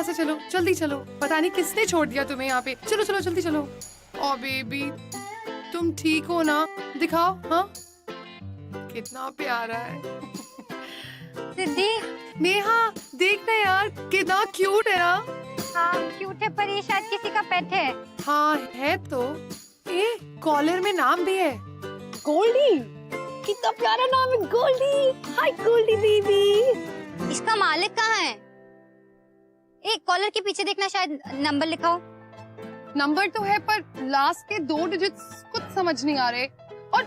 से चलो, जल्दी चलो। पता नहीं किसने छोड़ दिया तुम्हें यहाँ पे। चलो चलो जल्दी चलो। ओ बेबी, तुम ठीक हो ना? दिखाओ। हाँ, कितना प्यारा है। सिद्धि। नेहा देख ना यार, कितना क्यूट है ना। हाँ क्यूट है, पर ये शायद किसी का पेट है। हाँ है तो। ए, कॉलर में नाम भी है, गोल्डी। कितना प्यारा नाम है, गोल्डी। हाय गोल्डी बेबी। इसका मालिक कहाँ है? एक कॉलर के पीछे देखना, शायद नंबर लिखा हो। नंबर तो है पर लास्ट के 2 डिजिट्स कुछ समझ नहीं आ रहे। और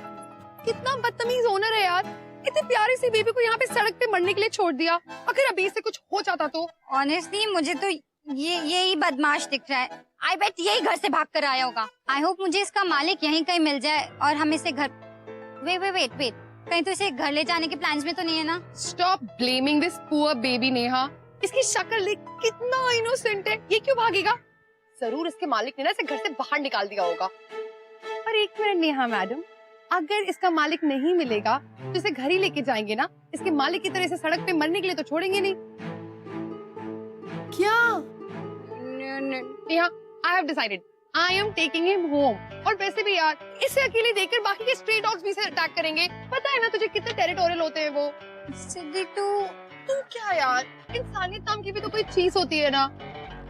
कितना बदतमीज ओनर है यार, इतने प्यारे से बेबी को यहाँ पे सड़क पे मरने के लिए छोड़ दिया। अगर अभी से कुछ हो जाता तो। ऑनेस्टली मुझे तो यही बदमाश दिख रहा है। आई बेट यही घर से भाग कर आया होगा। आई होप मुझे इसका मालिक यहीं कहीं मिल जाए और हम इसे घर वेट कहीं तो इसे घर ले जाने के प्लान्स में तो नहीं है ना? Stop blaming this poor baby Neha. इसकी शक्ल देख, कितना इनोसेंट है। ये क्यों भागेगा? जरूर इसके मालिक ने ना इसे घर से बाहर निकाल दिया होगा। पर एक मिनट नेहा मैडम, अगर इसका मालिक नहीं मिलेगा तो इसे घर ही लेके जाएंगे ना? इसके मालिक की तरह इसे सड़क पे मरने के लिए तो छोड़ेंगे नहीं। क्या? Neha, I have decided. I am taking him home. और वैसे भी यार, इसे अकेले देखकर बाकी के स्ट्रे डॉग्स भी इसे अटैक करेंगे। पता है ना तुझे कितने टेरिटोरियल होते हैं वो। सिद्धि तू क्या यार, इंसानियत नाम की भी तो कोई चीज होती है ना।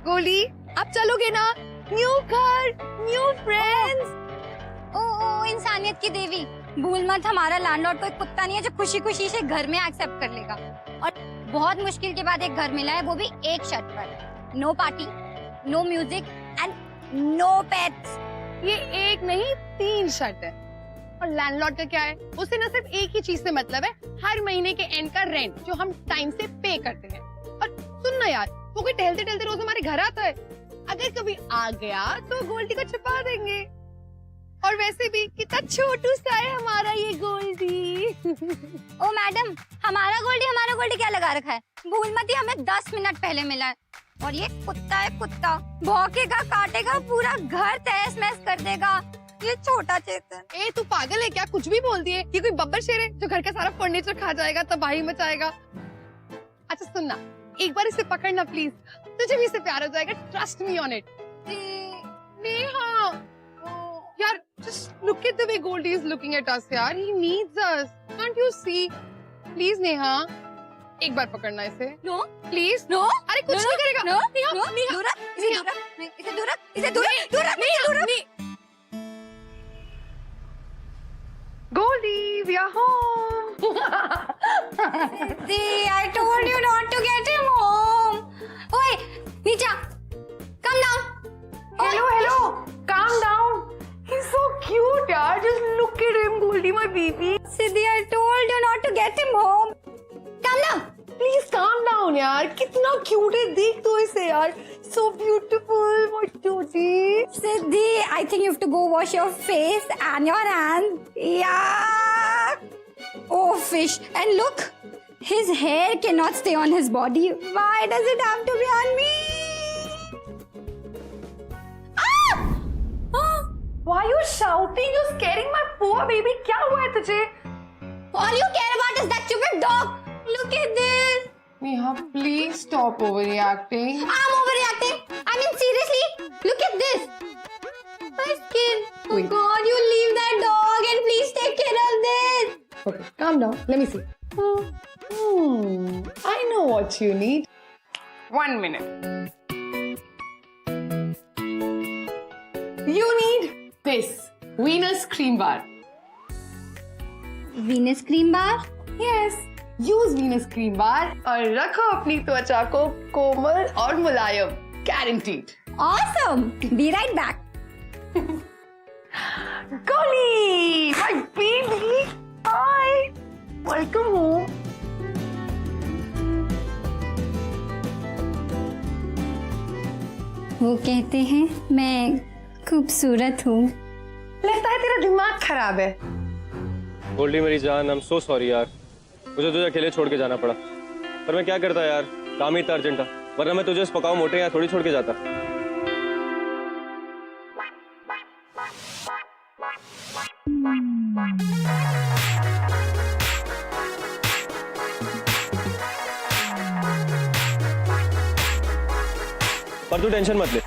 गोली, अब चलोगे ना? न्यू घर, न्यू फ्रेंड्स। ओ इंसानियत की देवी, भूल मत हमारा लैंडलॉर्ड कोई कुत्ता नहीं है जो खुशी खुशी से घर में एक्सेप्ट कर लेगा। और बहुत मुश्किल के बाद एक घर मिला है, वो भी एक शर्त पर। No party, no music and no pets. ये एक नहीं 3 शर्त है। और लैंडलॉर्ड का क्या है? उसे ना सिर्फ एक ही चीज से मतलब है, हर महीने के एंड का रेंट जो हम टाइम से पे करते हैं। और सुन ना यार, वो कोई टहलते टहलते रोज हमारे घर आता है। अगर कभी आ गया तो गोल्डी को छुपा देंगे। और वैसे भी कितना छोटू सा है हमारा ये गोल्डी। ओ मैडम, हमारा गोल्डी क्या लगा रखा है? भूल मत, हमें 10 मिनट पहले मिला है। और ये कुत्ता है कुत्ता, भौंकेगा, काटेगा, पूरा घर तहस महस कर देगा। ये छोटा चेतन। ए तू पागल है क्या? कुछ भी बोल दिए। ये कोई बब्बर शेर है जो घर का सारा फर्नीचर खा जाएगा, तबाही मचाएगा। अच्छा सुनना, एक बार इसे पकड़ना प्लीज, तुझे भी इससे प्यार हो जाएगा। Trust me on it. Neha यार, just look at the way Goldie is looking at us यार। He needs us. Can't you see? Please Neha, एक बार पकड़ना इसे। No please. नो, अरे कुछ नहीं करेगा। नो नेहा, नो, नेहा, दूर रख, इसे नेहा। दूर रख, इसे दूर रख, इसे दूर रख, दूर रख, नेहा, दूर रख। ने- Goldie, we are home. See, I told you not to get him home. ओए, नीचा, come down. Hello. Calm down. He's so cute यार. Just look at him, Goldie, my baby. Siddhi, I told you not to get him home. Come down. Please calm down यार. कितना cute है, देख तो इसे यार. So beautiful, my Georgie. Siddhi, I think you have to go wash your face and your hands. Yeah. Oh, fish. And look, his hair cannot stay on his body. Why does it have to be on me? Why are you shouting? You're scaring my poor baby. क्या हुआ है तुझे? All you care about is that stupid dog. Look at this. Neha, please stop overreacting. I'm overreacting. I mean, seriously, look at this. My skin. Oh Wait. God, you leave that dog and please take care of this. Okay, calm down. Let me see. I know what you need. 1 minute. You need this Venus cream bar. Venus cream bar? Yes. Use Venus cream bar और रखो अपनी त्वचा को कोमल और मुलायम. Guaranteed. Awesome. Be right back. Golly, my baby. Hi. Welcome home. वो कहते हैं मैं खूबसूरत हूँ। लगता है तेरा दिमाग खराब है. गोल्डी मेरी जान, आई एम सो सॉरी यार, मुझे तुझे अकेले छोड़ के जाना पड़ा। पर मैं क्या करता यार, काम ही इतना अर्जेंट था, वरना मैं तुझे इस पकाओ मोटे यहाँ थोड़ी छोड़ के जाता। पर तू टेंशन मत ले,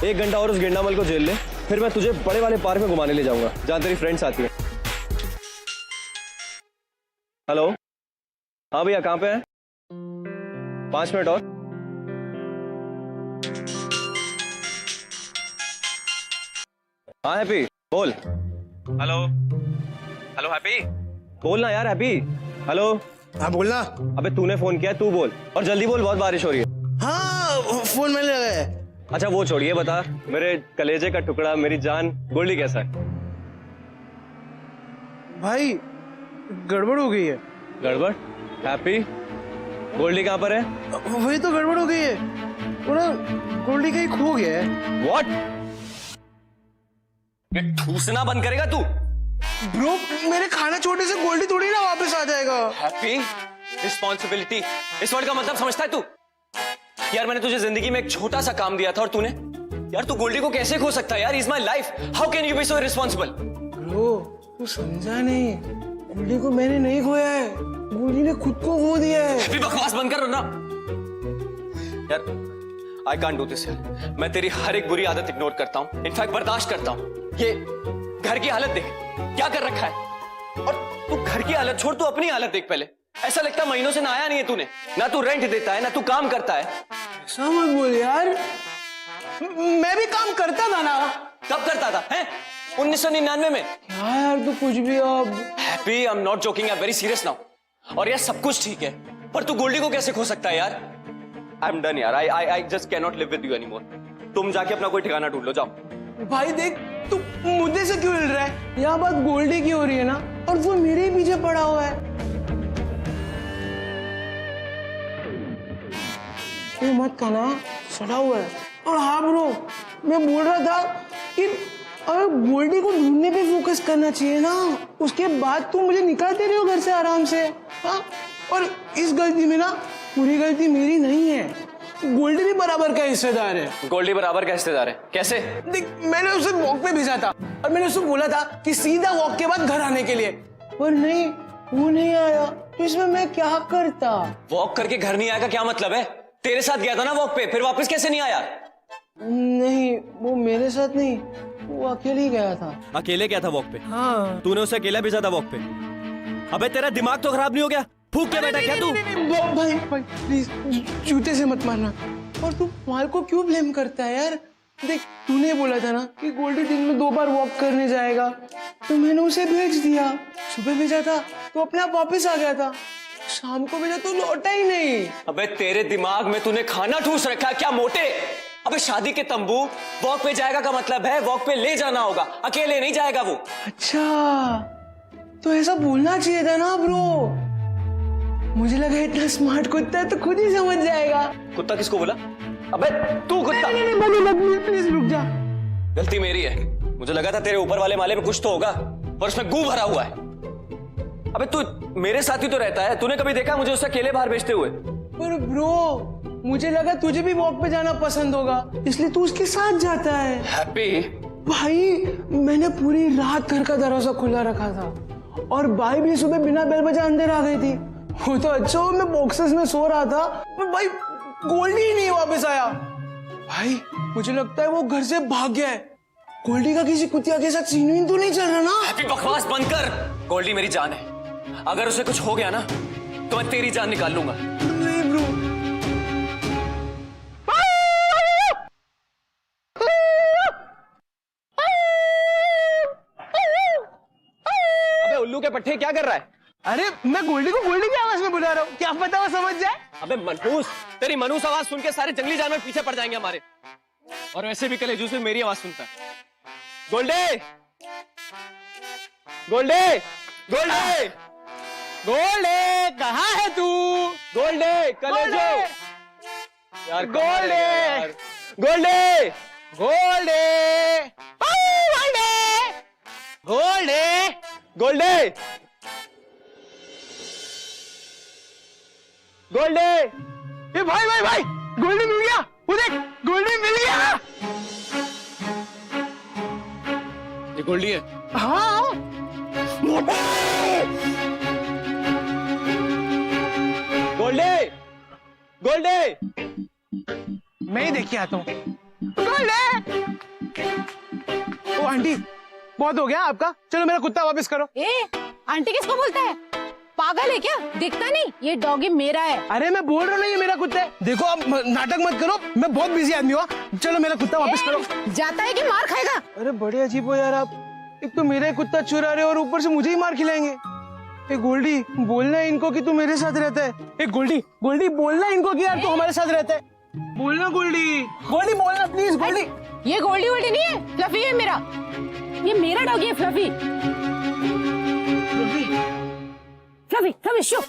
1 घंटा और उस गेंडामल को जेल ले, फिर मैं तुझे बड़े वाले पार्क में घुमाने ले जाऊंगा जहां तेरी फ्रेंड्स आती है। हेलो, हाँ भैया कहाँ पे है? 5 मिनट और। हाँ हैप्पी बोल। हेलो हेलो हैप्पी बोल ना यार हैप्पी। हेलो हाँ बोलना। अबे तूने फोन किया, तू बोल और जल्दी बोल, बहुत बारिश हो रही है। हाँ फोन मैंने लगाया। अच्छा वो छोड़िए, बता मेरे कलेजे का टुकड़ा, मेरी जान, गोल्डी कैसा है? भाई गड़बड़ हो गई है। गड़बड़? हैप्पी गोल्डी कहाँ पर है? वही तो गड़बड़ हो गई है, वो ना गोल्डी कहीं खो गया है। व्हाट? ठूसना बंद करेगा तू? ब्रो मेरे खाना छोड़ने से गोल्डी थोड़ी ना वापस आ जाएगा। हैप्पी रिस्पॉन्सिबिलिटी, इस वर्ड का मतलब समझता है तू? यार मैंने तुझे जिंदगी में एक छोटा सा काम दिया था और तूने, यार तू गोल्डी को कैसे खो सकता है यार? Is my life, how can you be so irresponsible? Bro तू समझा नहीं, गोल्डी को मैंने नहीं खोया है, गोल्डी ने खुद को खो दिया है। हैप्पी बकवास बंद कर ना यार, आई कांट डू दिस यार। मैं तेरी हर एक बुरी आदत इग्नोर करता हूँ, इनफैक्ट बर्दाश्त करता हूँ। ये घर की हालत देख क्या कर रखा है, और तू घर की हालत छोड़, तू अपनी हालत देख पहले। ऐसा लगता महीनों से नहाया नहीं है तूने, ना तू रेंट देता है ना तू काम करता है। ऐसा मत बोल यार, मैं भी काम करता था ना। कब करता था हैं? 1999 में? क्या यार तू कुछ भी अब। Happy I am not joking, I am very serious now. और यार सब कुछ ठीक है, पर तू गोल्डी को कैसे खो सकता है यार? आई एम डन यार, I just can not live with you anymore. तुम जाके अपना कोई ठिकाना ढूंढ लो, जाओ। भाई देख तू मुद्दे से क्यों हिल रहा है? यहाँ बात गोल्डी की हो रही है ना, और वो मेरे ही पीछे पड़ा हुआ है। तू मत कहना सड़ा हुआ है। और हाँ ब्रो, मैं बोल रहा था कि अगर गोल्डी को ढूंढने पे फोकस करना चाहिए ना, उसके बाद तुम मुझे निकालते रहो घर से आराम से। हाँ, और इस गलती में ना पूरी गलती मेरी नहीं है, गोल्डी भी बराबर का हिस्सेदार है। गोल्डी बराबर का हिस्सेदार है? कैसे? देख मैंने उसे वॉक पे भेजा था और मैंने उसे बोला था कि सीधा वॉक के बाद घर आने के लिए, पर नहीं, वो नहीं आया। तो इसमें मैं क्या करता? वॉक करके घर नहीं आएगा क्या मतलब है? तेरे साथ गया था ना वॉक पे, फिर वापस कैसे नहीं आया? नहीं वो मेरे साथ नहीं, वो अकेले ही गया था। अकेले गया था वॉक पे? हाँ। तूने उसे अकेला भेजा था वॉक पे? अबे तेरा दिमाग तो खराब नहीं हो गया? फूक के बैठा क्या तू? भाई भाई प्लीज जूते से मत मारना। और तू माल को क्यों ब्लेम करता है यार? देख तूने बोला था ना कि गोल्डी दिन में 2 बार वॉक करने जाएगा, तो मैंने उसे भेज दिया। सुबह भेजा था तो अपने आप वापस आ गया था, शाम को भेजा तो लौटा ही नहीं। अबे तेरे दिमाग में तूने खाना ठूस रखा है क्या मोटे? अबे शादी के तंबू वॉक पे जाएगा का मतलब है वॉक पे ले जाना होगा, अकेले नहीं जाएगा वो। अच्छा तो ऐसा बोलना चाहिए था ना ब्रो, मुझे लगा इतना स्मार्ट कुत्ता है तो खुद ही समझ जाएगा। कुत्ता किसको बोला? अबे तू कुत्ता? नहीं, प्लीज रुक जा। गलती मेरी है, मुझे लगा था तेरे ऊपर वाले माले में कुछ तो होगा, पर उसमें गू भरा हुआ है। अबे तू मेरे साथ ही तो रहता है, तूने कभी देखा मुझे उसे अकेले बाहर भेजते हुए? पर ब्रो मुझे लगा तुझे भी वॉक पे जाना पसंद होगा, इसलिए तू उसके साथ जाता है। हैप्पी भाई मैंने पूरी रात घर का दरवाजा खुला रखा था और बाई भी सुबह बिना बेल बजे अंदर आ गई थी। वो तो अच्छा हो मैं बॉक्सेस में सो रहा था, पर भाई गोल्डी ही नहीं वापस आया। भाई मुझे लगता है वो घर से भाग गया है। गोल्डी का किसी कुतिया के साथ सीन वीन तो नहीं चल रहा ना? हैप्पी बकवास बंद कर, गोल्डी मेरी जान है, अगर उसे कुछ हो गया ना तो मैं तेरी जान निकाल लूंगा। नहीं ब्रो। अबे उल्लू के पट्टे क्या कर रहा है? अरे मैं गोल्डी को गोल्डी की आवाज में बुला रहा हूँ, क्या पता वो समझ जाए। अबे मनहूस, तेरी मनहूस आवाज सुन के सारे जंगली जानवर पीछे पड़ जाएंगे हमारे, और वैसे भी कलेजू से मेरी आवाज सुनता है। गोल्डे गोल्डे गोल्डे गोल्डे कहाँ है तू? गोल्डे कलेजो यार, गोल्डे गोल्डे गोल्डे गोल्डे गोल्डे गोल्डे। ये भाई भाई भाई गोल्डी मिल गया, वो देख गोल्डी मिल गया। ये गोल्डी है? हाँ गोल्डे गोल्डे मैं ही देख के आता हूँ। ओ आंटी, बहुत हो गया आपका, चलो मेरा कुत्ता वापस करो। आंटी किसको बोलता है? पागल है क्या? दिखता नहीं ये डॉगी मेरा है। अरे मैं बोल रहा हूँ ये मेरा कुत्ता है। देखो अब नाटक मत करो, मैं बहुत बिजी आदमी हूँ। चलो मेरा कुत्ता वापस करो। जाता है कि मार खाएगा? अरे बड़े अजीब हो यार आप, एक तो मेरा ही कुत्ता चुरा रहे हो और ऊपर से मुझे ही मार खिलाएंगे। ए गोल्डी, बोलना है इनको कि तू मेरे साथ रहता है। ए गोल्डी, गोल्डी बोलना है इनको कि यार तू हमारे साथ रहता है। बोलना गोल्डी, गोल्डी बोलना प्लीज। गोल्डी, ये गोल्डी वोल्डी नहीं है, फ्लफी है मेरा। ये मेरा डॉगी है फ्लफी। Fluffy fluffy show.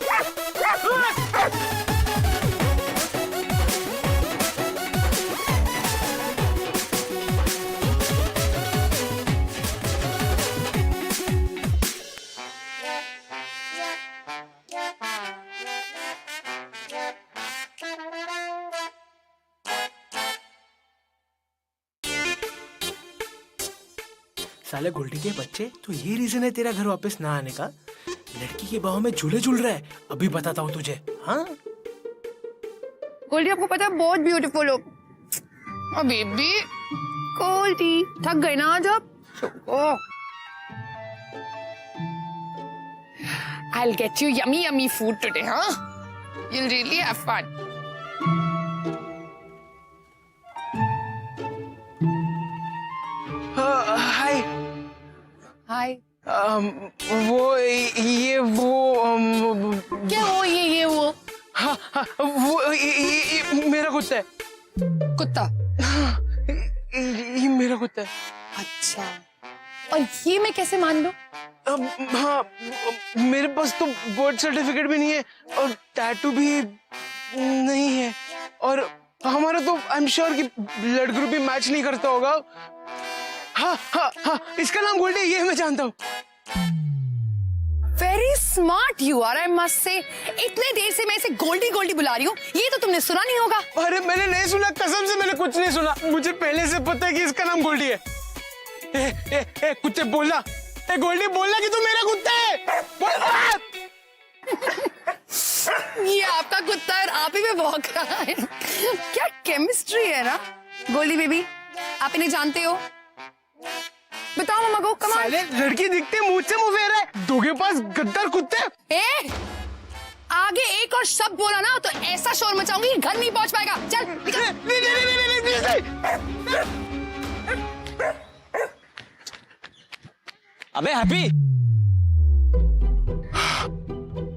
साले गोल्डी के बच्चे, तो ये रीजन है तेरा घर वापस ना आने का? लड़की के बाहों में झूले झूल रहा है, अभी बताता हूँ तुझे। हाँ गोल्डी आपको पता है बहुत ब्यूटीफुल हो। बेबी गोल्डी, थक गए ना आज आप? I'll get you yummy food today, huh? You'll really have fun. हाय। हाय। वो ये वो क्या वो ये वो? हाँ, वो ये मेरा कुत्ता है। कुत्ता? ये मेरा कुत्ता है। अच्छा, और ये मैं कैसे मान लूं? हाँ, मेरे पास तो बर्थ सर्टिफिकेट भी नहीं है और टैटू भी नहीं है, और हमारा तो आई एम श्योर कि ब्लड ग्रुप भी मैच नहीं करता होगा। हाँ हाँ हाँ, इसका नाम गोल्डी, ये मैं जानता हूँ। Very smart you are, I must say. इतने देर से मैं इसे गोल्डी गोल्डी बुला रही हूँ, ये तो तुमने सुना नहीं होगा। अरे मैंने नहीं सुना, कसम से मैंने कुछ नहीं सुना। मुझे पहले से पता है कि इसका नाम गोल्डी है। कुत्ते बोलना, गोल्डी बोलना कि तू मेरा कुत्ता है। बोल। ये आपका कुत्ता है, आप ही में भौंक रहा है। क्या केमिस्ट्री है ना। गोल्डी बेबी, आप इन्हें जानते हो? बताओ मम्मा को। Come on. लड़की दिखते मुंह से मुंह फेर है, दोगे पास गद्दार कुत्ते। आगे एक और शब्द बोला ना तो ऐसा शोर मचाऊंगी घर नहीं पहुंच पाएगा। चल अबे हैप्पी,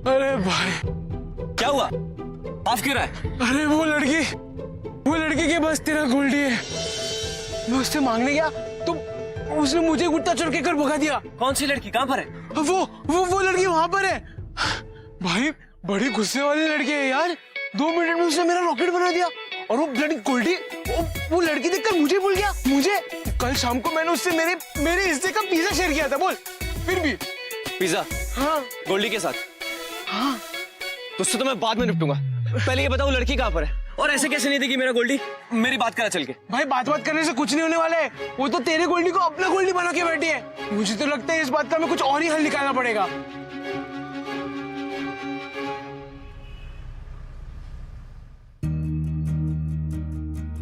अरे भाई क्या हुआ? माफ क्यों रहा है? अरे वो लड़की के बस तेरा गोल्डी है। मैं उससे मांगने गया तो उसने मुझे गुट्टा चढ़ के कर भगा दिया। कौन सी लड़की, कहाँ पर है? वो लड़की वहां पर है। भाई बड़ी गुस्से वाली लड़की है यार, 2 मिनट में उसने मेरा रॉकेट बना दिया। और वो ब्लडी गोल्डी, वो लड़की देखकर मुझे भूल गया। मुझे कल शाम को मैंने उससे मेरे हिस्से का पिज्जा शेयर किया था। बोल। फिर भी पिज्जा? हाँ गोल्डी के साथ? हाँ। तो उससे तो मैं बाद में निपटूंगा, पहले ये बताओ लड़की कहाँ पर है? और ऐसे कैसे नहीं देगी मेरा गोल्डी? मेरी बात करा चल के। भाई बात करने से कुछ नहीं होने वाला है, वो तो तेरे गोल्डी को अपना गोल्डी बना के बैठी है। मुझे तो लगता है इस बात का हमें कुछ और ही हल निकालना पड़ेगा।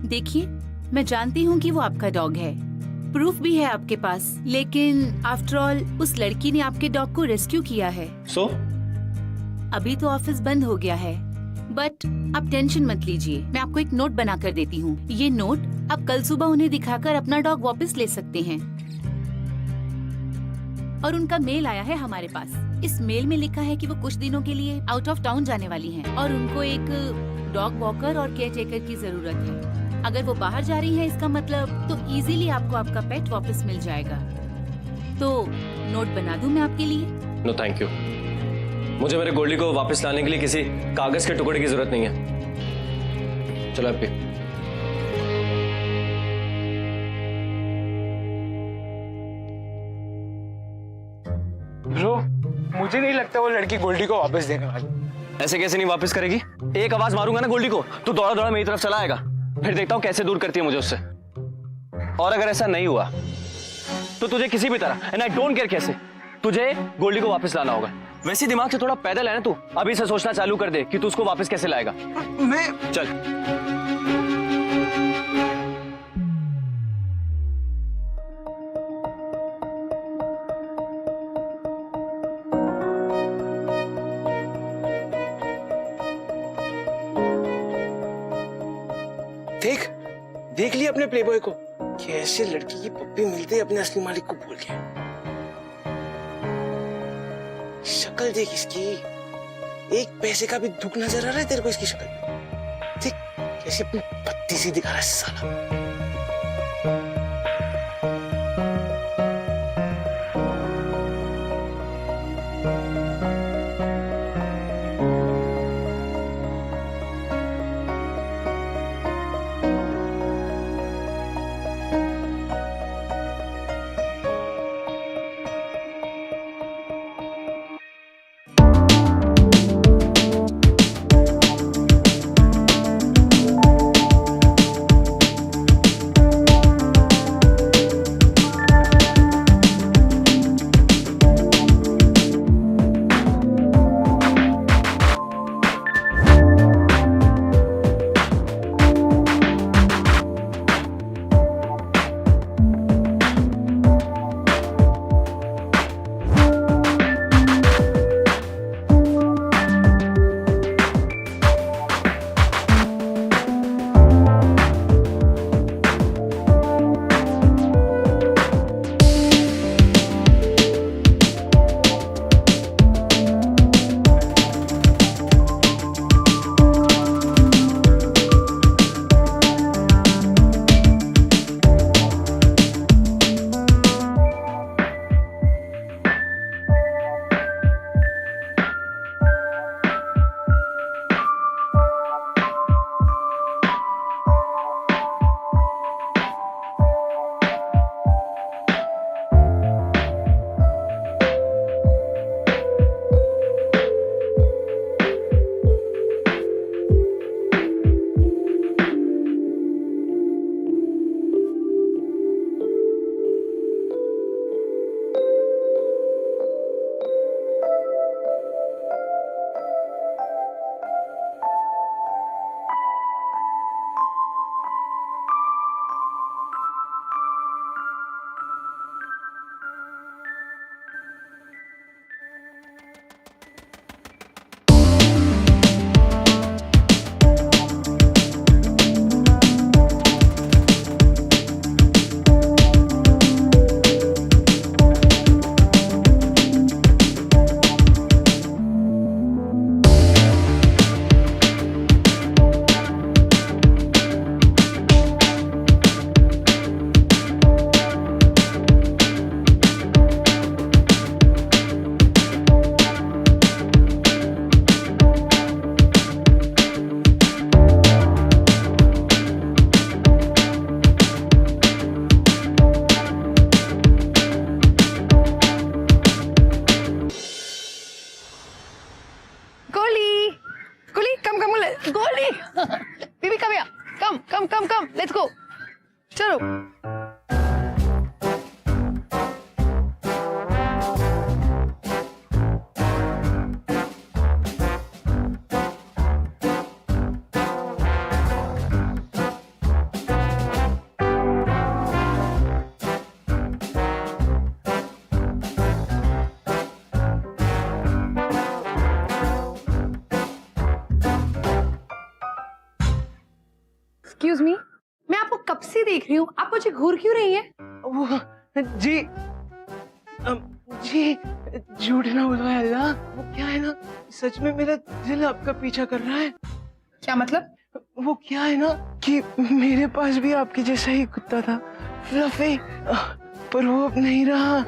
देखिए, मैं जानती हूँ कि वो आपका डॉग है, प्रूफ भी है आपके पास, लेकिन आफ्टर ऑल उस लड़की ने आपके डॉग को रेस्क्यू किया है। सो? अभी तो ऑफिस बंद हो गया है, बट आप टेंशन मत लीजिए, मैं आपको एक नोट बना कर देती हूँ। ये नोट आप कल सुबह उन्हें दिखाकर अपना डॉग वापस ले सकते हैं। और उनका मेल आया है हमारे पास। इस मेल में लिखा है कि वो कुछ दिनों के लिए आउट ऑफ टाउन जाने वाली हैं और उनको एक डॉग वॉकर और केयर टेकर की जरूरत है। अगर वो बाहर जा रही है, इसका मतलब तो इजीली आपको आपका पेट वापस मिल जाएगा। तो नोट बना दूं मैं आपके लिए? नो थैंक यू, मुझे मेरे गोल्डी को वापस लाने के लिए किसी कागज के टुकड़े की जरूरत नहीं है। चलो हैप्पी। ब्रो, मुझे नहीं लगता वो लड़की गोल्डी को वापस देने वाली। ऐसे कैसे नहीं वापस करेगी? एक आवाज मारूंगा ना गोल्डी को तो दौड़ा दौड़ा मेरी तरफ चला आएगा, फिर देखता हूँ कैसे दूर करती है मुझे उससे। और अगर ऐसा नहीं हुआ तो तुझे किसी भी तरह, एंड आई डोंट केयर कैसे, तुझे गोल्डी को वापस लाना होगा। वैसे दिमाग से थोड़ा पैदल है ना तू, अभी से सोचना चालू कर दे कि तू उसको वापस कैसे लाएगा। मैं चल। देख देख लिया अपने प्लेबॉय को, कैसे लड़की की पप्पी मिलते ही अपने असली मालिक को भूल गया। शक्ल देख इसकी, एक पैसे का भी दुख नजर आ रहा है तेरे को इसकी शक्ल में। देख कैसे अपनी पत्ती सी दिखा रहा है साला। Baby, come here. Come. Let's go. चलो. एक्सक्यूज मी, मैं आपको कब से देख रही हूँ, आप मुझे घूर क्यों रही हैं? वो जी जी झूठ ना बोलो अल्लाह, वो क्या है ना, सच में मेरा दिल आपका पीछा कर रहा है। क्या मतलब? वो क्या है ना कि मेरे पास भी आपके जैसा ही कुत्ता था, फ्लफी, पर वो अब नहीं रहा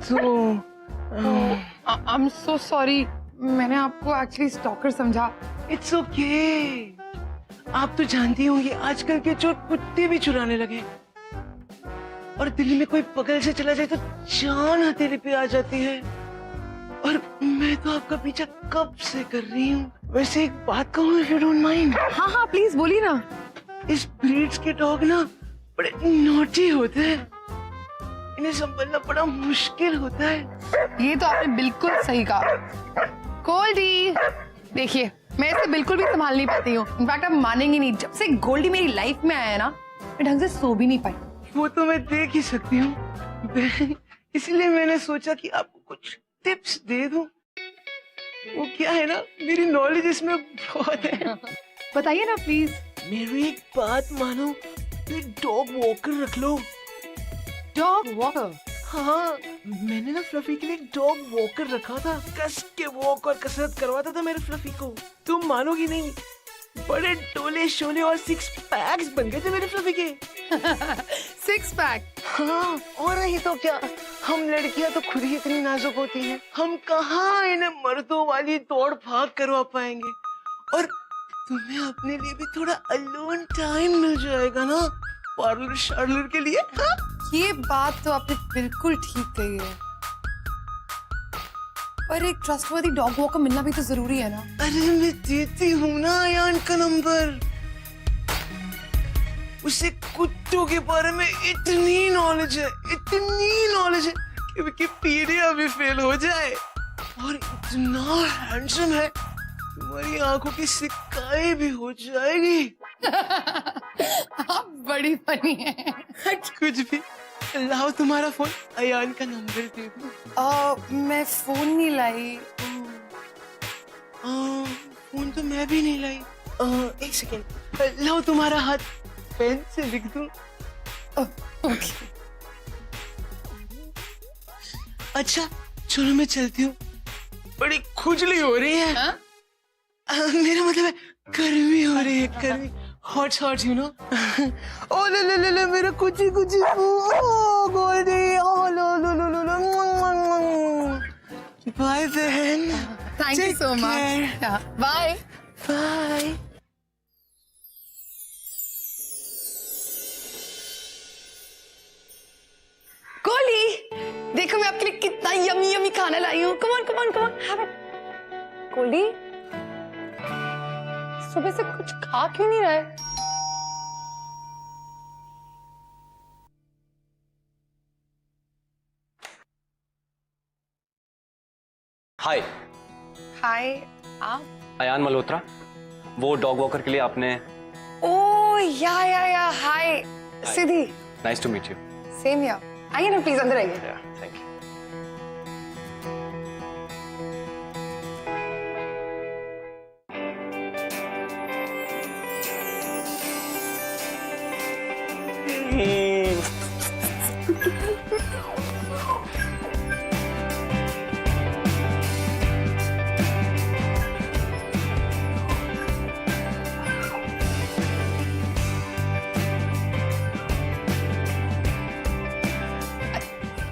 तो आई एम सो सॉरी, मैंने आपको एक्चुअली स्टॉकर समझा। It's okay. आप तो जानती होंगी आजकल के चोर कुत्ते भी चुराने लगे, और दिल्ली में कोई बगल से चला जाए तो जान हथेली पे आ जाती है, और मैं तो आपका पीछा कब से कर रही हूँ। वैसे एक बात कहूँ इफ यू डोंट माइंड? हाँ प्लीज बोलिए ना। इस ब्रीड्स के डॉग ना बड़े नॉटी होते हैं, इन्हें संभालना बड़ा मुश्किल होता है। ये तो आपने बिल्कुल सही कहा। गोल्डी, देखिए मैं इसे बिल्कुल भी संभाल नहीं पाती हूँ। इनफैक्ट आप मानेंगे नहीं, जब से गोल्डी मेरी लाइफ में आया है ना, मैं ढंग से सो भी नहीं पाई। वो तो मैं देख ही सकती हूँ, इसलिए मैंने सोचा कि आपको कुछ टिप्स दे दूं। वो क्या है ना, मेरी नॉलेज इसमें बहुत है। बताइए ना प्लीज। मेरी एक बात मानो, एक डॉग वॉकर रख लो। Dog walker? हाँ, मैंने ना फ्लफी के लिए एक डॉग वॉकर रखा था। कस के वॉक और कसरत करवाता था मेरे फ्लफी को। तुम मानोगी नहीं, बड़े टोले शोले और 6 पैक्स बन गए थे मेरे फ्लफी के। 6 पैक? हाँ, और नहीं तो क्या। हम लड़कियां तो खुद ही इतनी नाजुक होती हैं, हम कहाँ इन्हें मर्दों वाली दौड़ भाग करवा पाएंगे। और तुम्हें अपने लिए भी थोड़ा अलोन टाइम मिल जाएगा ना, पार्लर शार्लर के लिए। हाँ? ये बात तो आपने बिल्कुल ठीक कही है, पर एक ट्रस्टवर्दी डॉग वॉकर मिलना भी तो जरूरी है ना। अरे मैं देती हूँ ना अयान का नंबर। उसे कुत्तों के बारे में इतनी नॉलेज है कि विकिपीडिया भी फेल हो जाए। और इतना हैंडसम है, तुम्हारी आंखों की सिकाई भी हो जाएगी। आप बड़ी फनी है। कुछ भी। लाओ तुम्हारा फोन, अयान का नंबर दे दो। मैं फोन नहीं लाई। फोन तो मैं भी नहीं लाई। एक सेकेंड, लाओ तुम्हारा हाथ, पेन से लिख दूं। ओके। अच्छा चलो मैं चलती हूँ, बड़ी खुजली हो रही है। हाँ? मेरा मतलब है गर्मी हो रही है, गर्मी। Hot you know. ओ ले मेरा कुछ ओ गोल्डी, ओ लो। बाय बहन। Thank you so much. Bye bye. गोली, देखो मैं आपके लिए कितना यमी यमी खाना लाई हूँ। Come on have it. गोली, सुबह से कुछ खा क्यों नहीं रहा है? हाय, हाय, आप? अयान मल्होत्रा, वो डॉग वॉकर के लिए आपने। ओ या hi Siddhi. Nice to meet you. Same here. आइए ना प्लीज, अंदर आइए। Thank you.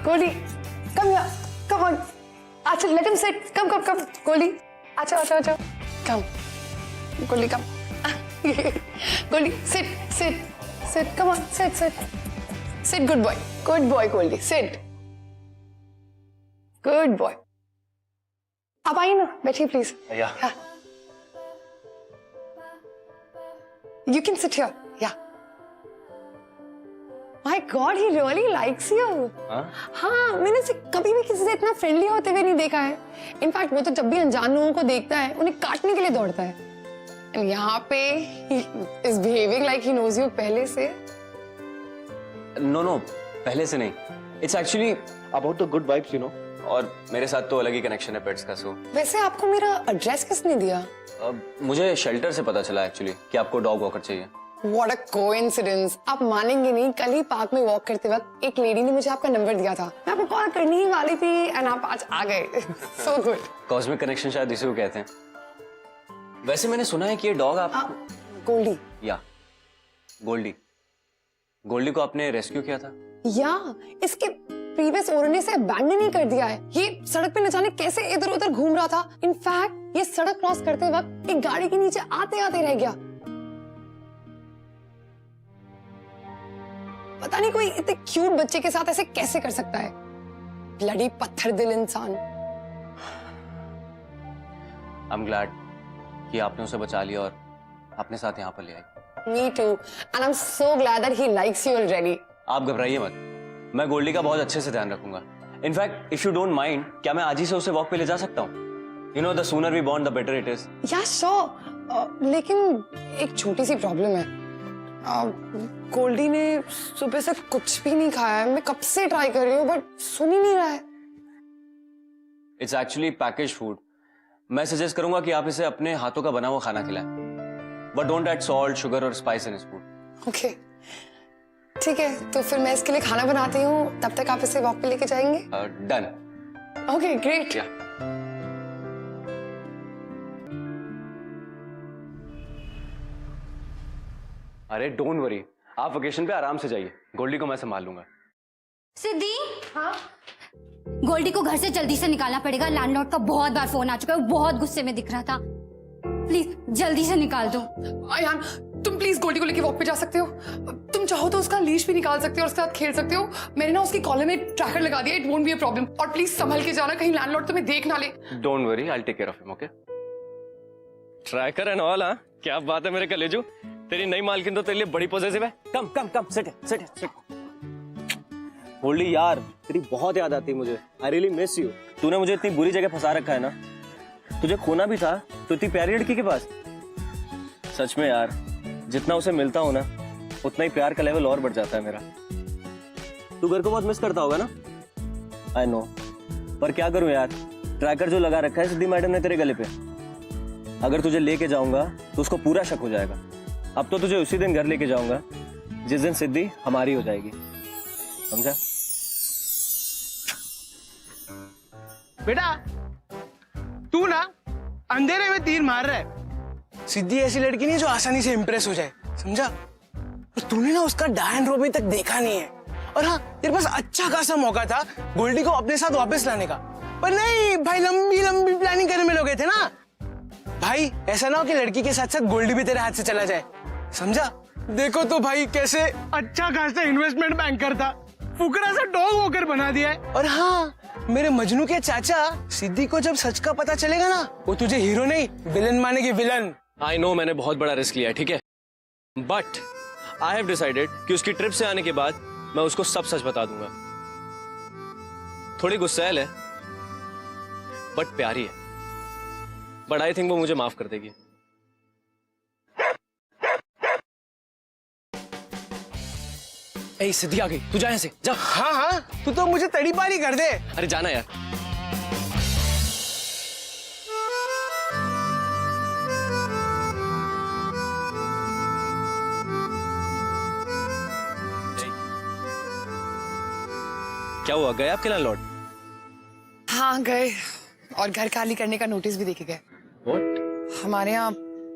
Goldie, come here. Come on. Acha, let him sit. Come. Goldie. Acha. Come. Goldie, come. Goldie, sit. Come on, sit. Sit, good boy. Good boy, Goldie. Sit. Good boy. आप आइए ना, बैठिए please. या। You can sit here. Yeah. My God, he really likes you. हाँ, मैंने इसे कभी भी किसी से इतना फ्रेंडली होते हुए नहीं देखा है। इनफैक्ट वो तो जब भी अनजान लोगों को देखता है, उन्हें काटने के लिए दौड़ता है। And यहाँ पे he is behaving like he knows you पहले से। नो, पहले से नहीं। It's actually about the good vibes, you know. और मेरे साथ तो अलग ही कनेक्शन है पेट्स का। सो वैसे आपको मेरा एड्रेस किसने दिया? मुझे शेल्टर से पता चला एक्चुअली कि आपको डॉग वॉकर चाहिए। What a coincidence! आप मानेंगे नहीं, कल ही पार्क में वॉक करते वक्त एक लेडी ने मुझे आपका नंबर दिया था। मैं आपको कॉल करनी ही वाली थी एंड आप आज आ गए। So good. कॉस्मिक कनेक्शन शायद इसी को कहते हैं। वैसे मैंने सुना है कि ये डॉग आप गोल्डी। या गोल्डी को आपने रेस्क्यू किया था। या इसके प्रीवियस ओनर ने इसे अबैंडन ही कर दिया है। ये सड़क पे न जाने कैसे इधर उधर घूम रहा था। इनफैक्ट ये सड़क क्रॉस करते वक्त एक गाड़ी के नीचे आते रह गया। पता नहीं कोई इतने क्यूट बच्चे के साथ ऐसे कैसे कर सकता है। ब्लडी पत्थर दिल इंसान। आई एम ग्लैड कि आपने उसे बचा लिया और अपने साथ यहाँ पर ले आई। Me too. And I'm so glad that he likes you already. आप घबराइए मत, मैं गोल्डी का बहुत अच्छे से ध्यान रखूंगा। In fact if you don't mind, क्या मैं आज ही से उसे वॉक पे ले जा सकता हूँ? You know, the sooner we bond, the better it is. Yeah, sure. लेकिन एक छोटी सी प्रॉब्लम है। गोल्डी ने सुबह से कुछ भी नहीं खाया है। मैं कब से ट्राई कर रही हूँ बट सुन ही नहीं रहा है। It's actually packaged food. मैं सजेस्ट करूंगा कि आप इसे अपने हाथों का बना हुआ खाना खिलाएं। but don't add salt, sugar or spice in his food. Okay ठीक है, तो फिर मैं इसके लिए खाना बनाती हूँ, तब तक आप इसे वॉक पे लेके जाएंगे? Done. Okay great. Yeah. अरे डोंट वरी, आप वेकेशन पे आराम से जाइए, गोल्डी को मैं संभाल लूंगा। सिद्धि, हाँ गोल्डी को घर से जल्दी से निकालना पड़ेगा। लैंडलॉर्ड का बहुत बार फोन आ चुका है, वो बहुत गुस्से में दिख रहा था। प्लीज जल्दी से निकाल दो। अयान, तुम प्लीज गोल्डी को लेके वॉक पे जा सकते हो? तुम चाहो तो उसका लीश भी निकाल सकते हो और उसके साथ खेल सकते हो। मैंने ना उसकी कॉलर में ट्रैकर लगा दिया, it won't be a problem. और प्लीज संभल के जाना, कहीं लैंडलॉर्ड तुम्हें देख ना ले। Don't worry, I will take care of him, okay? Tracker and all, हाँ? क्या बात है मेरे कलेजू, तेरी नई मालकिन तो तेरे लिए बड़ी पॉजिटिव है। कम कम कम, सिट। गोल्डी यार, तेरी बहुत याद आती है मुझे। I really miss you. तूने मुझे इतनी बुरी जगह फंसा रखा है ना, तुझे खोना भी था तो इतनी प्यारी लड़की के पास। सच में यार, जितना उसे मिलता हो ना, उतना ही प्यार का लेवल और बढ़ जाता है मेरा। तू घर को बहुत मिस करता होगा ना? आई नो, पर क्या करूं यार, ट्रैकर जो लगा रखा है सिद्धि मैडम ने तेरे गले पे, अगर तुझे लेके जाऊंगा तो उसको पूरा शक हो जाएगा। अब तो तुझे उसी दिन घर लेके जाऊंगा जिस दिन सिद्धि हमारी हो जाएगी, समझा? बेटा तू ना अंधेरे में तीर मार रहा है। सिद्धि ऐसी लड़की नहीं जो आसानी से इंप्रेस हो जाए, समझा? और तूने ना उसका डायन रो अभी तक देखा नहीं है। और हाँ, तेरे पास अच्छा खासा मौका था गोल्डी को अपने साथ वापस लाने का, पर नहीं भाई, लंबी लंबी प्लानिंग करने में लोग थे ना भाई। ऐसा ना हो कि लड़की के साथ साथ गोल्डी भी तेरे हाथ से चला जाए, समझा? देखो तो भाई कैसे अच्छा खासा इन्वेस्टमेंट बैंकर था, फुकरा सा डॉग वॉकर बना दिया है। और हाँ, मेरे मजनू के चाचा सिद्धि को जब सच का पता चलेगा ना, वो तुझे हीरो नहीं विलन मानेगी, विलन। आई नो मैंने बहुत बड़ा रिस्क लिया है, ठीक है, बट आई हैव डिसाइडेड कि उसकी ट्रिप से आने के बाद मैं उसको सब सच बता दूंगा। थोड़ी गुस्सैल है बट प्यारी है, बट आई थिंक वो मुझे माफ कर देगी। ए सिद्धि आ गई, तू जा यहाँ से, जा। हाँ हाँ, तू तो मुझे तड़ी पारी कर दे। अरे जाना यार। क्या हुआ, गए आपके लैंडलॉर्ड? हाँ गए, और घर खाली करने का नोटिस भी देके गए। What? हमारे यहाँ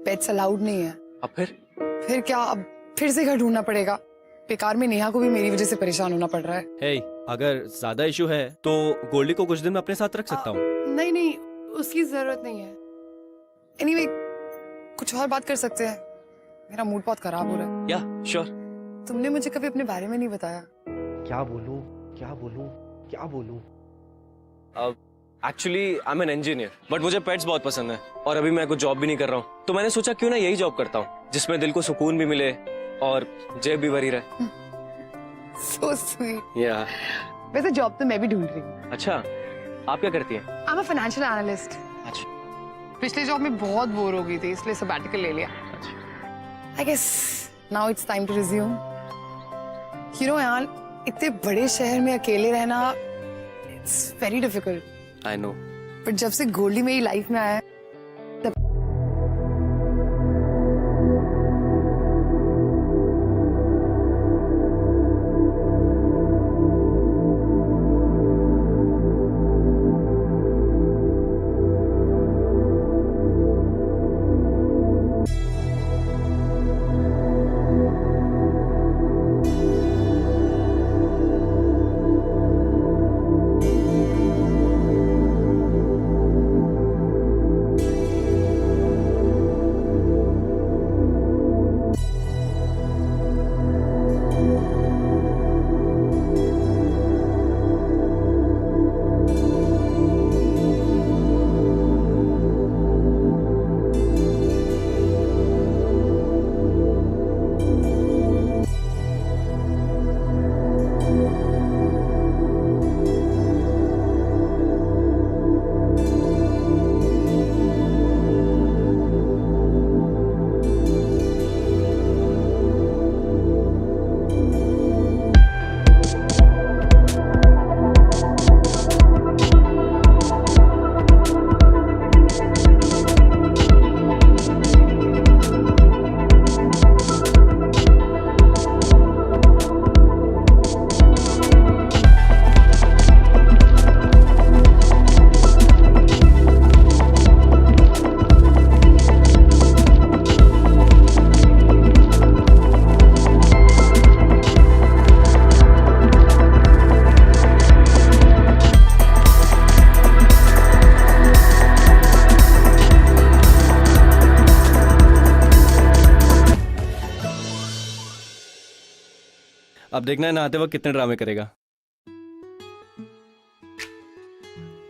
पेट्स अलाउड नहीं है। अब फिर क्या, अब फिर से घर ढूंढना पड़ेगा। बेकार में नेहा को भी मेरी वजह से परेशान होना पड़ रहा है। hey, अगर ज्यादा इशू है तो गोल्डी को कुछ दिन में अपने साथ रख सकता हूँ। नहीं, उसकी जरूरत नहीं है। एनीवे, कुछ और बात कर सकते हैं, मेरा मूड बहुत खराब हो रहा है। या श्योर। तुमने मुझे कभी अपने बारे में नहीं बताया। क्या बोलूं? Actually I am an engineer, but मुझे पेट्स बहुत पसंद है और अभी मैं कुछ जॉब भी नहीं कर रहा हूँ, तो मैंने सोचा क्यों ना यही जॉब करता हूँ जिसमें दिल को सुकून भी मिले और जेब भी भरी रहे। So sweet। या वैसे जॉब तो मैं भी ढूंढ रही हूँ। अच्छा, आप क्या करती हैं? I am a financial analyst. अच्छा। पिछले जॉब में बहुत बोर हो गई थी, इसलिए सबैटिकल ले लिया। I guess now it's time to resume. You know यार, इतने बड़े शहर में अकेले रहना it's very difficult. I know, but जब से गोल्डी मेरी लाइफ में आया है, अब देखना है नहाते वक्त कितने ड्रामे करेगा।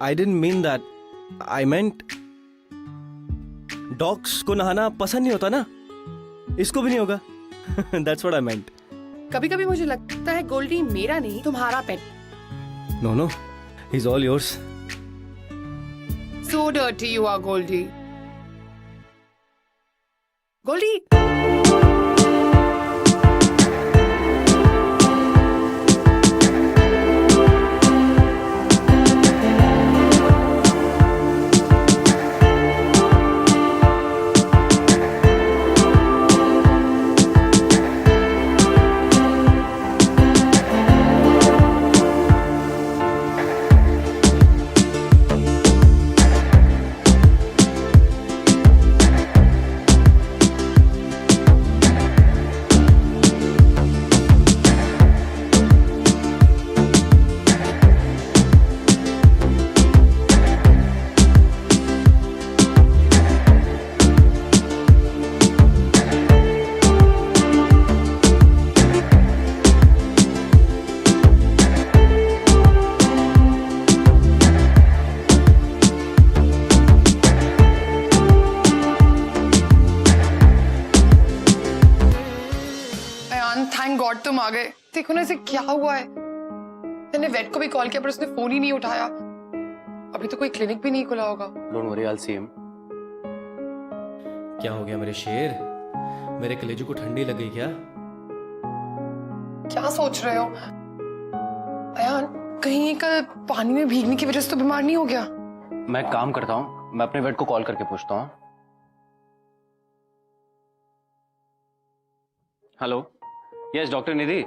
I didn't mean that, I meant dogs को नहाना पसंद नहीं होता ना, इसको भी नहीं होगा। That's what I meant. कभी कभी मुझे लगता है गोल्डी मेरा नहीं तुम्हारा pet. No no, he is all yours. So dirty you are, Goldie. Goldie. Thank God तुम आ गए। देखो ना इसे क्या हुआ है। मैंने वेट को भी कॉल किया पर उसने फोन ही नहीं उठाया। अभी तो कोई क्लिनिक भी नहीं खुला होगा। Don't worry, I will see him. क्या हो गया मेरे शेर? मेरे कलेजे को ठंडी लग गई क्या? क्या सोच रहे हो अयान? कहीं ये कल पानी में भीगने की वजह से तो बीमार नहीं हो गया? मैं एक काम करता हूँ, मैं अपने वेट को कॉल करके पूछता हूँ। हेलो, यस डॉक्टर निधि,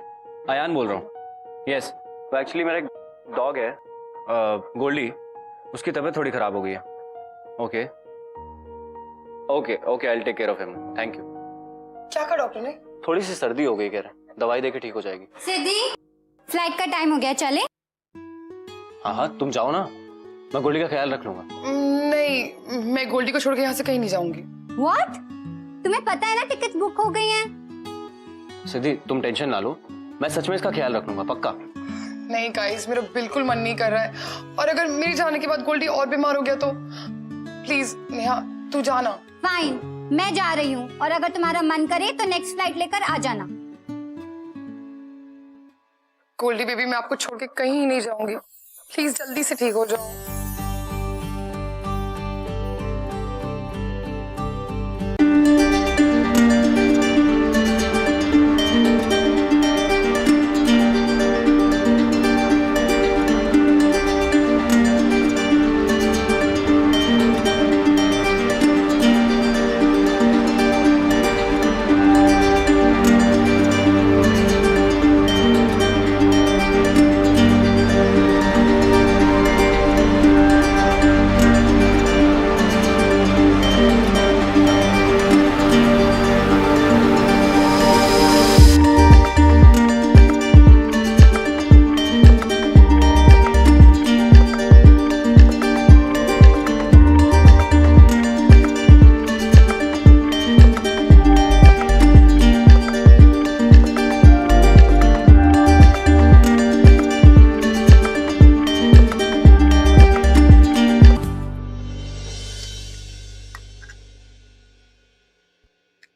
अयान बोल रहा हूँ। यस, तो एक्चुअली मेरा एक डॉग है गोल्डी, उसकी तबीयत थोड़ी खराब हो गई है। Okay okay okay, I will take care of him, thank you. क्या कहा डॉक्टर ने? थोड़ी सी सर्दी हो गई कह रहे, दवाई देके ठीक हो जाएगी। सिद्धि, फ्लाइट का टाइम हो गया, चले? हाँ हाँ, तुम जाओ ना, मैं गोल्डी का ख्याल रख लूंगा। नहीं, मैं गोल्डी को छोड़ के यहाँ से कहीं नहीं जाऊंगी। What? तुम्हें पता है ना टिकट्स बुक हो गई हैं। सिद्धि तुम टेंशन ना लो, मैं सच में इसका ख्याल रख लूंगा, पक्का। नहीं गाइस, मेरा बिल्कुल मन नहीं कर रहा है। और अगर मेरे जाने के बाद गोल्डी और बीमार हो गया तो प्लीज नेहा तू जाना। फाइन, मैं जा रही हूँ और अगर तुम्हारा मन करे तो नेक्स्ट फ्लाइट लेकर आ जाना। गोल्डी बेबी, मैं आपको छोड़ के कहीं नहीं जाऊंगी। प्लीज जल्दी से ठीक हो जाओ।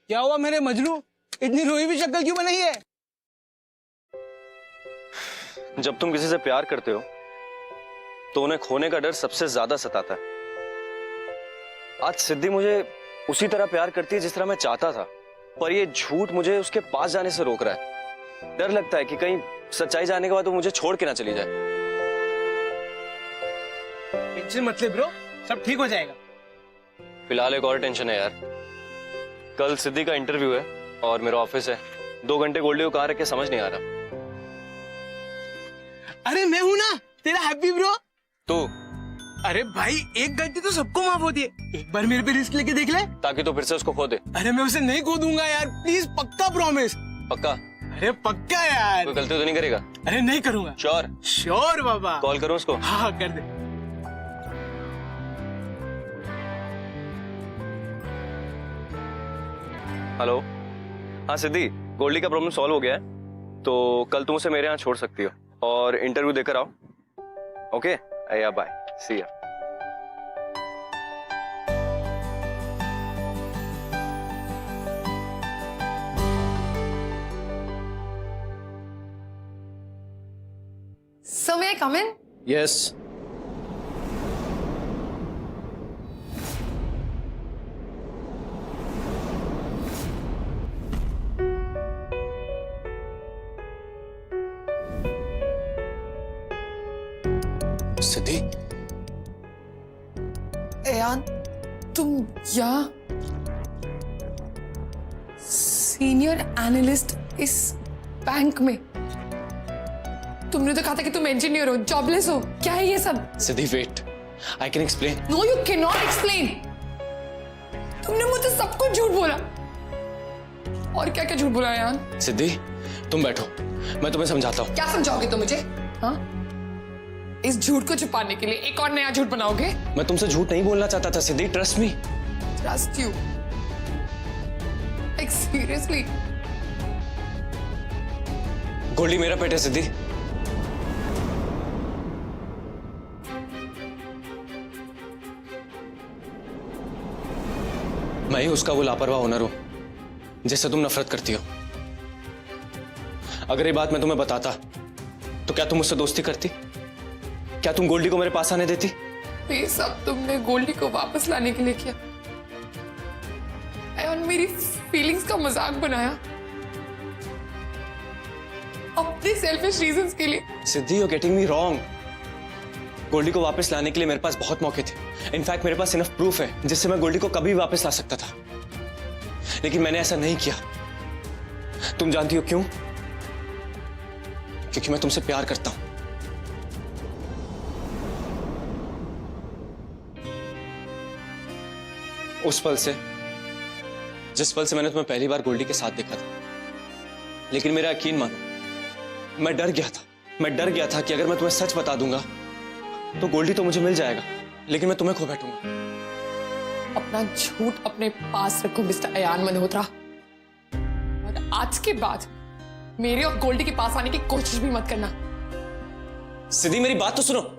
क्या हुआ मेरे मजनू, इतनी रोई हुई शक्ल क्यों बनाई है? जब तुम किसी से प्यार करते हो तो उन्हें खोने का डर सबसे ज्यादा सताता है। आज सिद्धि मुझे उसी तरह प्यार करती है जिस तरह मैं चाहता था, पर ये झूठ मुझे उसके पास जाने से रोक रहा है। डर लगता है कि कहीं सच्चाई जाने के बाद वो मुझे छोड़ के ना चली जाए। टेंशन मत ले ब्रो, सब ठीक हो जाएगा। फिलहाल एक और टेंशन है यार, कल सिद्धि का इंटरव्यू है और मेरा ऑफिस है। 2 घंटे गोल्डी को कहाँ रख के समझ नहीं आ रहा। अरे मैं हूं ना तेरा हैप्पी ब्रो। तू? अरे भाई, एक गलती तो सबको माफ होती है, एक बार मेरे पे रिस्क लेके देख ले। ताकि तू फिर से उसको खो दे। अरे मैं उसे नहीं खो दूंगा यार, प्लीज, पक्का प्रॉमिस। पक्का? अरे पक्का यार। कोई गलती तो नहीं करेगा? अरे नहीं करूंगा। श्योर? श्योर बाबा। कॉल करूं उसको? हाँ कर दे। हेलो, हाँ सिद्धि, गोल्डी का प्रॉब्लम सॉल्व हो गया है, तो कल तुम उसे मेरे यहाँ छोड़ सकती हो और इंटरव्यू देकर आओ। ओके, या बाय, सी या। So may I come in? Yes. Siddhi, यार तुम यहाँ सीनियर एनालिस्ट इस बैंक में? तुमने तो कहा था कि तुम इंजीनियर हो, जॉबलेस हो, क्या है ये सब? Siddhi wait, I can explain. No you can not explain. तुमने मुझे सब कुछ झूठ बोला। और क्या क्या झूठ बोला यार? सिद्धि तुम बैठो, मैं तुम्हें समझाता हूँ। क्या समझाओगे तुम मुझे? हाँ, इस झूठ को छुपाने के लिए एक और नया झूठ बनाओगे? मैं तुमसे झूठ नहीं बोलना चाहता था Siddhi, trust me. Trust you? Like seriously? Goldie मेरा पेट है सिद्धि। मैं ही उसका वो लापरवाह ओनर हूं जिससे तुम नफरत करती हो। अगर ये बात मैं तुम्हें बताता तो क्या तुम मुझसे दोस्ती करती? क्या तुम गोल्डी को मेरे पास आने देती? ये सब तुमने गोल्डी को वापस लाने के लिए किया और मेरी फीलिंग्स का मजाक बनाया अपने सेल्फिश रीजंस के लिए। Siddhi, you getting me wrong. Goldie को वापस लाने के लिए मेरे पास बहुत मौके थे। इनफैक्ट मेरे पास इनफ प्रूफ है जिससे मैं गोल्डी को कभी भी वापस ला सकता था, लेकिन मैंने ऐसा नहीं किया। तुम जानती हो क्यों? क्योंकि मैं तुमसे प्यार करता हूं। उस पल से, जिस पल से मैंने तुम्हें पहली बार गोल्डी के साथ देखा था। लेकिन मेरा यकीन मानो, मैं डर गया था। मैं डर गया था कि अगर मैं तुम्हें सच बता दूंगा तो गोल्डी तो मुझे मिल जाएगा, लेकिन मैं तुम्हें खो बैठूंगा। अपना झूठ अपने पास रखो मिस्टर अयान मल्होत्रा, और आज के बाद मेरे और गोल्डी के पास आने की कोशिश भी मत करना। सिद्धि मेरी बात तो सुनो।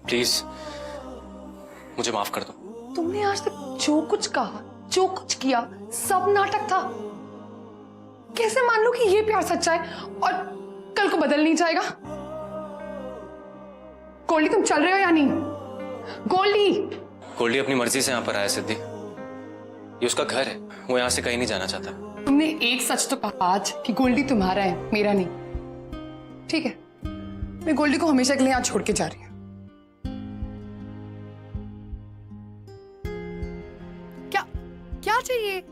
प्लीज मुझे माफ कर दो। तुमने आज तक जो कुछ कहा, जो कुछ किया, सब नाटक था। कैसे मान लो कि ये प्यार सच्चा है और कल को बदल नहीं जाएगा? गोल्डी तुम चल रहे हो या नहीं? गोल्डी! गोल्डी अपनी मर्जी से यहाँ पर आया सिद्धि, ये उसका घर है, वो यहाँ से कहीं नहीं जाना चाहता। तुमने एक सच तो कहा आज कि गोल्डी तुम्हारा है, मेरा नहीं। ठीक है, मैं गोल्डी को हमेशा के लिए यहाँ छोड़ के जा रही हूँ। क्या क्या चाहिए?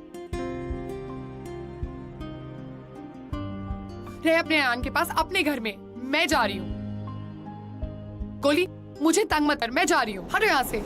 रहे अपने आन के पास, अपने घर में। मैं जा रही हूँ। गोली, मुझे तंग मत कर, मैं जा रही हूँ। हटो यहाँ से।